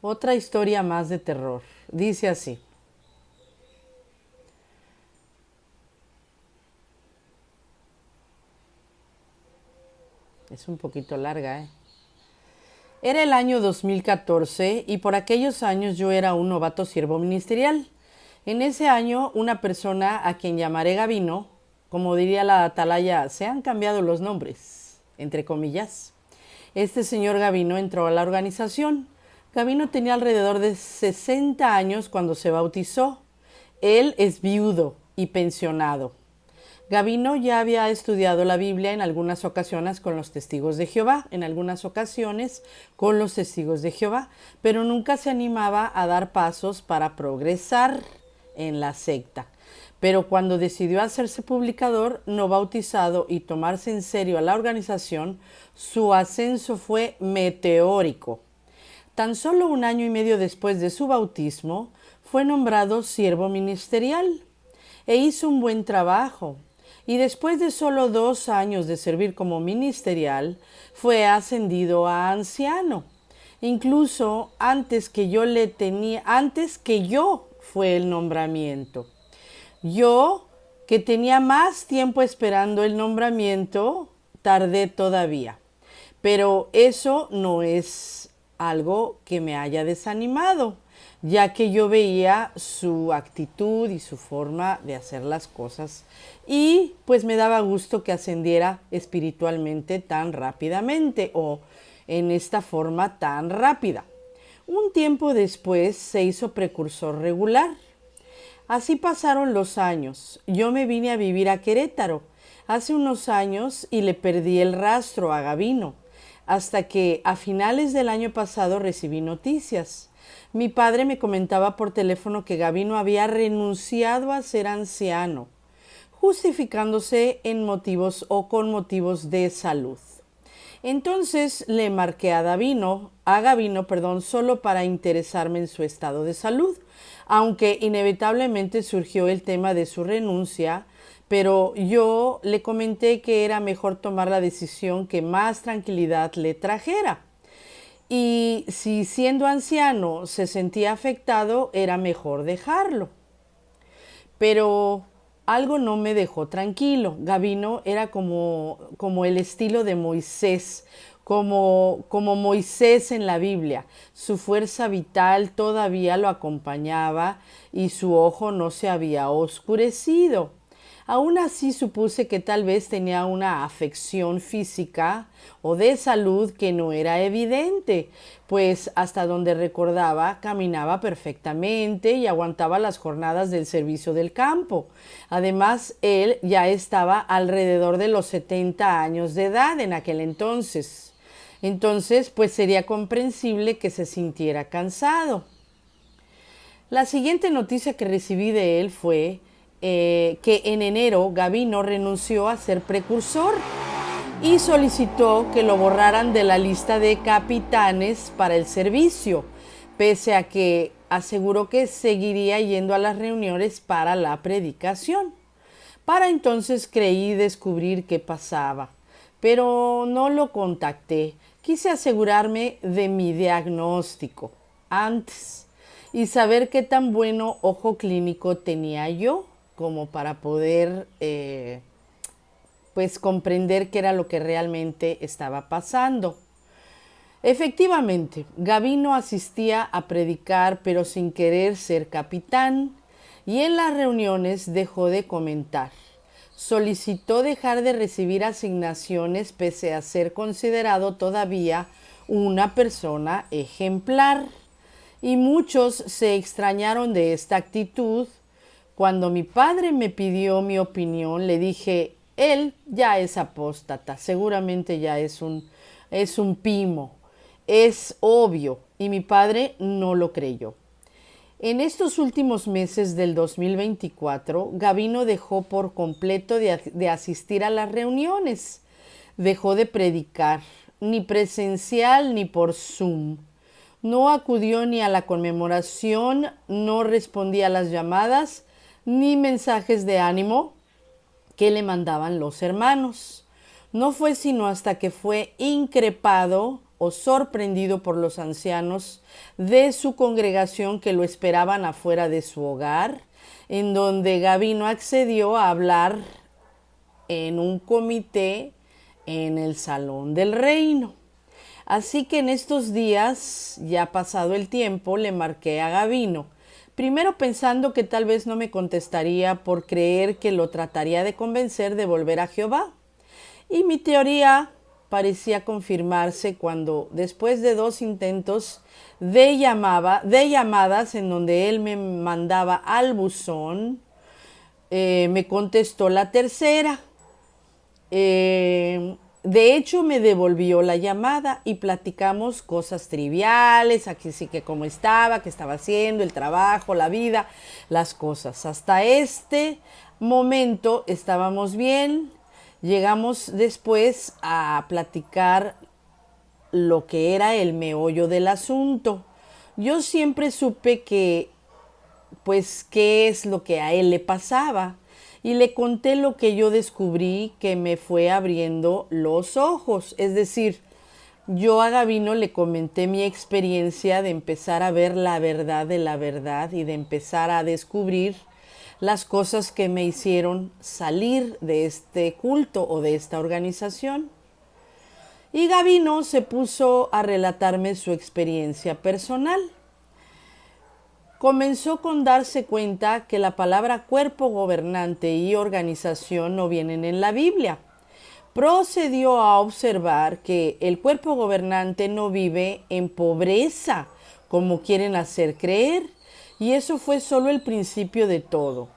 Otra historia más de terror. Dice así. Es un poquito larga, ¿eh? Era el año 2014 y por aquellos años yo era un novato siervo ministerial. En ese año, una persona a quien llamaré Gabino, como diría la atalaya, se han cambiado los nombres, entre comillas. Este señor Gabino entró a la organización. Gabino tenía alrededor de 60 años cuando se bautizó. Él es viudo y pensionado. Gabino ya había estudiado la Biblia en algunas ocasiones con los testigos de Jehová, pero nunca se animaba a dar pasos para progresar en la secta. Pero cuando decidió hacerse publicador, no bautizado y tomarse en serio a la organización, su ascenso fue meteórico. Tan solo un año y medio después de su bautismo, fue nombrado siervo ministerial e hizo un buen trabajo. Y después de solo 2 años de servir como ministerial, fue ascendido a anciano. Incluso antes que yo fue el nombramiento. Yo, que tenía más tiempo esperando el nombramiento, tardé todavía. Pero eso no es algo que me haya desanimado, ya que yo veía su actitud y su forma de hacer las cosas y pues me daba gusto que ascendiera espiritualmente tan rápidamente o en esta forma tan rápida. Un tiempo después se hizo precursor regular. Así pasaron los años. Yo me vine a vivir a Querétaro hace unos años y le perdí el rastro a Gabino, hasta que a finales del año pasado recibí noticias. Mi padre me comentaba por teléfono que Gabino había renunciado a ser anciano, justificándose con motivos de salud. Entonces le marqué a Gabino, solo para interesarme en su estado de salud, aunque inevitablemente surgió el tema de su renuncia, pero yo le comenté que era mejor tomar la decisión que más tranquilidad le trajera. Y si siendo anciano se sentía afectado, era mejor dejarlo. Pero algo no me dejó tranquilo. Gabino era como el estilo de Moisés, como Moisés en la Biblia. Su fuerza vital todavía lo acompañaba y su ojo no se había oscurecido. Aún así supuse que tal vez tenía una afección física o de salud que no era evidente, pues hasta donde recordaba caminaba perfectamente y aguantaba las jornadas del servicio del campo. Además, él ya estaba alrededor de los 70 años de edad en aquel entonces. Entonces, pues sería comprensible que se sintiera cansado. La siguiente noticia que recibí de él fue que en enero Gabino renunció a ser precursor y solicitó que lo borraran de la lista de capitanes para el servicio, pese a que aseguró que seguiría yendo a las reuniones para la predicación. Para entonces creí descubrir qué pasaba, pero no lo contacté. Quise asegurarme de mi diagnóstico antes y saber qué tan bueno ojo clínico tenía yo como para poder pues comprender qué era lo que realmente estaba pasando. Efectivamente, Gabino asistía a predicar, pero sin querer ser capitán, y en las reuniones dejó de comentar. Solicitó dejar de recibir asignaciones pese a ser considerado todavía una persona ejemplar. Y muchos se extrañaron de esta actitud. Cuando mi padre me pidió mi opinión, le dije, él ya es apóstata, seguramente ya es un pimo, es obvio, y mi padre no lo creyó. En estos últimos meses del 2024, Gabino dejó por completo de asistir a las reuniones, dejó de predicar, ni presencial ni por Zoom. No acudió ni a la conmemoración, no respondía a las llamadas, ni mensajes de ánimo que le mandaban los hermanos. No fue sino hasta que fue increpado o sorprendido por los ancianos de su congregación que lo esperaban afuera de su hogar, en donde Gavino accedió a hablar en un comité en el Salón del Reino. Así que en estos días, ya pasado el tiempo, le marqué a Gavino, primero pensando que tal vez no me contestaría por creer que lo trataría de convencer de volver a Jehová. Y mi teoría parecía confirmarse cuando, después de 2 intentos de llamadas en donde él me mandaba al buzón, me contestó la tercera. De hecho, me devolvió la llamada y platicamos cosas triviales, aquí sí que cómo estaba, qué estaba haciendo, el trabajo, la vida, las cosas. Hasta este momento estábamos bien. Llegamos después a platicar lo que era el meollo del asunto. Yo siempre supe que, pues, qué es lo que a él le pasaba. Y le conté lo que yo descubrí que me fue abriendo los ojos. Es decir, yo a Gavino le comenté mi experiencia de empezar a ver la verdad de la verdad y de empezar a descubrir las cosas que me hicieron salir de este culto o de esta organización. Y Gavino se puso a relatarme su experiencia personal. Comenzó con darse cuenta que la palabra cuerpo gobernante y organización no vienen en la Biblia. Procedió a observar que el cuerpo gobernante no vive en pobreza, como quieren hacer creer, y eso fue solo el principio de todo.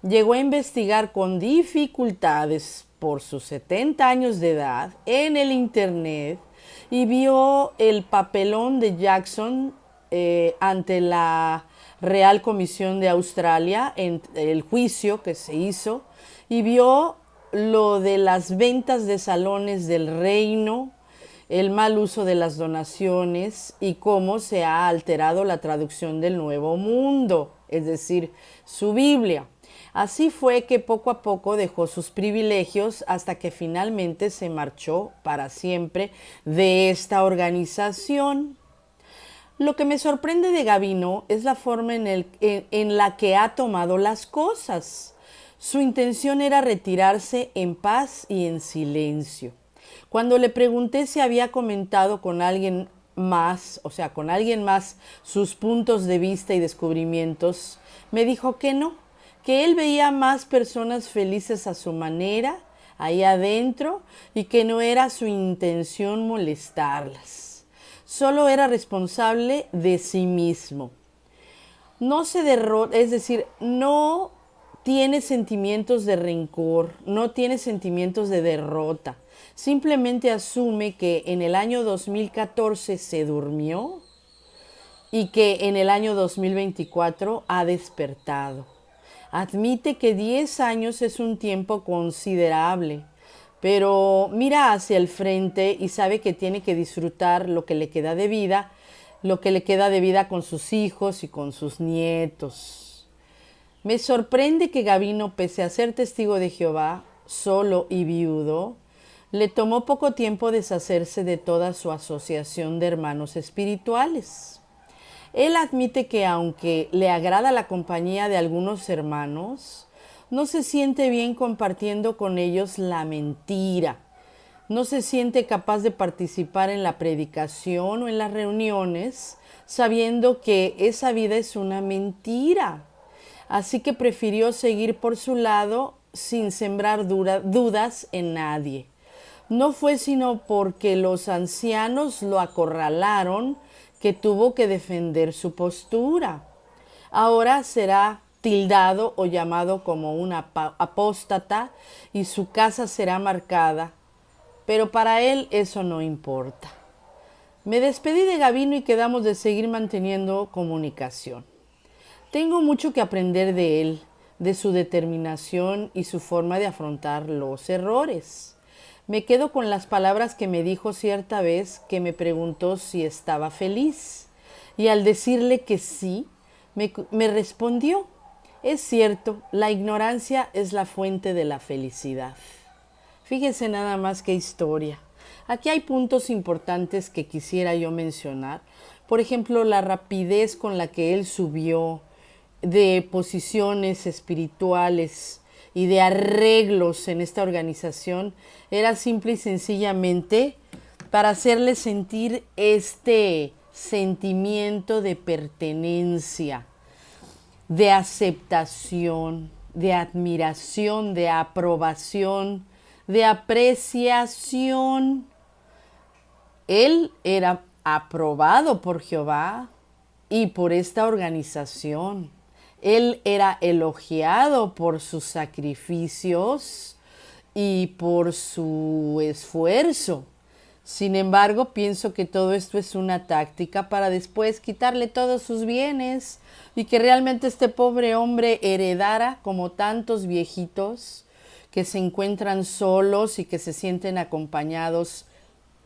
Llegó a investigar con dificultades por sus 70 años de edad en el internet y vio el papelón de Jackson ante la Real Comisión de Australia en el juicio que se hizo y vio lo de las ventas de salones del reino, el mal uso de las donaciones y cómo se ha alterado la traducción del Nuevo Mundo, es decir, su Biblia. Así fue que poco a poco dejó sus privilegios hasta que finalmente se marchó para siempre de esta organización. Lo que me sorprende de Gavino es la forma en la que ha tomado las cosas. Su intención era retirarse en paz y en silencio. Cuando le pregunté si había comentado con alguien más, sus puntos de vista y descubrimientos, me dijo que no, que él veía más personas felices a su manera, ahí adentro, y que no era su intención molestarlas. Solo era responsable de sí mismo. No se derrota, es decir, no tiene sentimientos de rencor, no tiene sentimientos de derrota. Simplemente asume que en el año 2014 se durmió y que en el año 2024 ha despertado. Admite que 10 años es un tiempo considerable, pero mira hacia el frente y sabe que tiene que disfrutar lo que le queda de vida, con sus hijos y con sus nietos. Me sorprende que Gavino, pese a ser testigo de Jehová, solo y viudo, le tomó poco tiempo deshacerse de toda su asociación de hermanos espirituales. Él admite que aunque le agrada la compañía de algunos hermanos, no se siente bien compartiendo con ellos la mentira. No se siente capaz de participar en la predicación o en las reuniones, sabiendo que esa vida es una mentira. Así que prefirió seguir por su lado sin sembrar dudas en nadie. No fue sino porque los ancianos lo acorralaron que tuvo que defender su postura. Ahora será tildado o llamado como un apóstata y su casa será marcada, pero para él eso no importa. Me despedí de Gavino y quedamos de seguir manteniendo comunicación. Tengo mucho que aprender de él, de su determinación y su forma de afrontar los errores. Me quedo con las palabras que me dijo cierta vez que me preguntó si estaba feliz. Y al decirle que sí, me respondió: es cierto, la ignorancia es la fuente de la felicidad. Fíjense nada más qué historia. Aquí hay puntos importantes que quisiera yo mencionar. Por ejemplo, la rapidez con la que él subió de posiciones espirituales y de arreglos en esta organización era simple y sencillamente para hacerle sentir este sentimiento de pertenencia, de aceptación, de admiración, de aprobación, de apreciación. Él era aprobado por Jehová y por esta organización. Él era elogiado por sus sacrificios y por su esfuerzo. Sin embargo, pienso que todo esto es una táctica para después quitarle todos sus bienes y que realmente este pobre hombre heredara, como tantos viejitos que se encuentran solos y que se sienten acompañados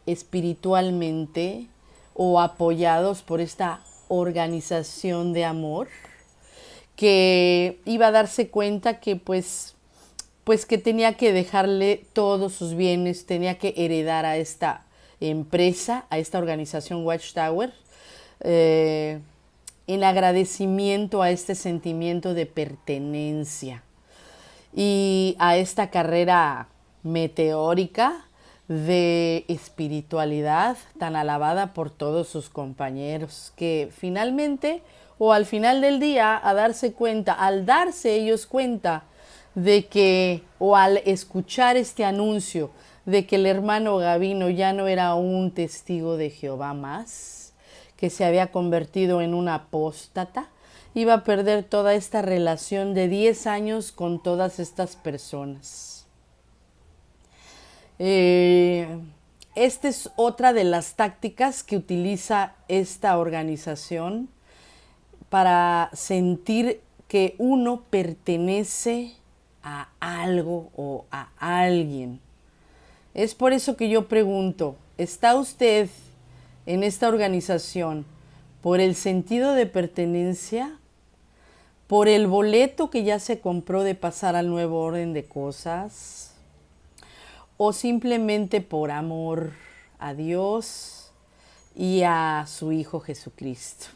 espiritualmente o apoyados por esta organización de amor, que iba a darse cuenta que pues que tenía que dejarle todos sus bienes, tenía que heredar a esta empresa, a esta organización Watchtower, en agradecimiento a este sentimiento de pertenencia y a esta carrera meteórica de espiritualidad tan alabada por todos sus compañeros, que finalmente o al final del día al darse ellos cuenta de que, o al escuchar este anuncio de que el hermano Gavino ya no era un testigo de Jehová más, que se había convertido en un apóstata, iba a perder toda esta relación de 10 años con todas estas personas. Esta es otra de las tácticas que utiliza esta organización para sentir que uno pertenece a algo o a alguien. Es por eso que yo pregunto, ¿está usted en esta organización por el sentido de pertenencia? ¿Por el boleto que ya se compró de pasar al nuevo orden de cosas? ¿O simplemente por amor a Dios y a su Hijo Jesucristo?